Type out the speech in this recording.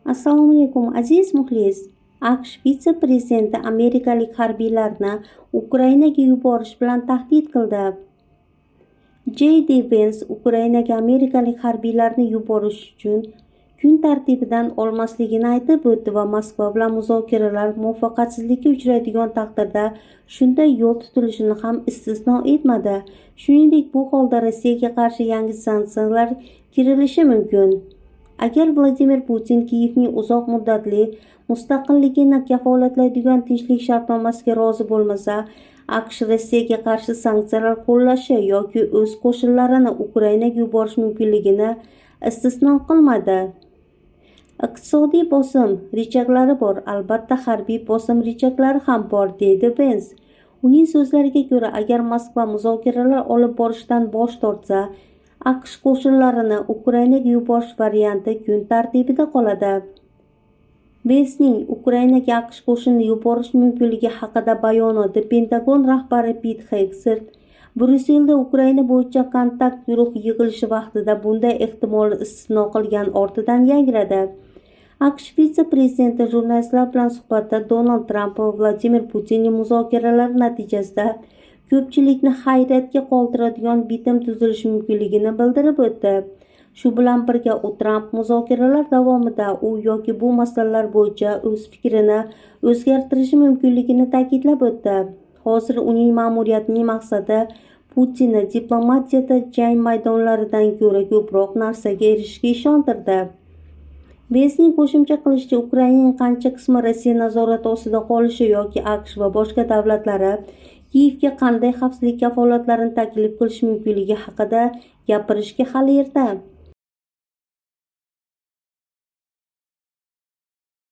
Assalomu alaykum aziz muxlis. AQSh vitse-prezidenti amerikalik harbiylarni Ukrainaga yuborish bilan tahdid qildi. J.D. Vance Ukrainaga amerikalik harbiylarni yuborish uchun kun tartibidan olmasligini aytib o'tdi va Moskva bilan muzokaralar muvaffaqiyatsizlikka uchraydigan taqdirda shunday yo'l tutilishini ham istisno etmadi. Shuningdek, bu holda Rossiyaga qarshi yangi sanksiyalar kirilishi mumkin. Agar Vladimir Putin Kiyevning uzoq muddatli mustaqilligini kafolatlaydigan tinchlik shartnomasiga rozi bo'lmasa, AQSh Rossiyaga qarshi sanksiyalar qo'llashi yoki o'z qo'shinlarini Ukrainaga yuborish mumkinligini istisno qilmadi. Iqtisodiy bosim rejalari bor, albatta harbiy bosim rejalari ham bor, deydi Vance. Uning so'zlariga ko'ra, agar Moskva muzokaralar olib borishdan bosh tortsa, AQSh qo'shinlarini Ukrainaga yuborish varianti kun tartibida qoladi. Vance'ning Ukrainaga AQSh qo'shinini yuborish mumkinligi haqida bayonoti Pentagon rahbari Pit Hegseth Bryusselda Ukraina bo'yicha kontakt guruh yig'ilishi vaqtida bunday ehtimolni istisno qilgan ortidan yangradi. AQSh vitse-prezidenti jurnalistlar bilan suhbatda Donald Tramp va Vladimir Putinning muzokaralari natijasida ko'pchilikni hayratga qoldiradigan bitim tuzilishi mumkinligini bildirib o'tdi. Shu bilan birga u Tramp muzokaralar davomida u yoki bu masalalar bo'yicha o'z fikrini o'zgartirishi mumkinligini ta'kidlab o'tdi. Hozir uning ma'muriyatining maqsadi Putinni diplomatiyada jang maydonlaridan ko'ra ko'proq narsaga erishishga ishontirdi. Vance'ning qo'shimcha qilishicha, Ukrainaning qancha qismi Rossiya nazorati ostida qolishi yoki AQSh va boshqa davlatlari Kiyevga qanday xavfsizlik kafolatlarini taklif qilish mumkinligi haqida gapirishga hali erta.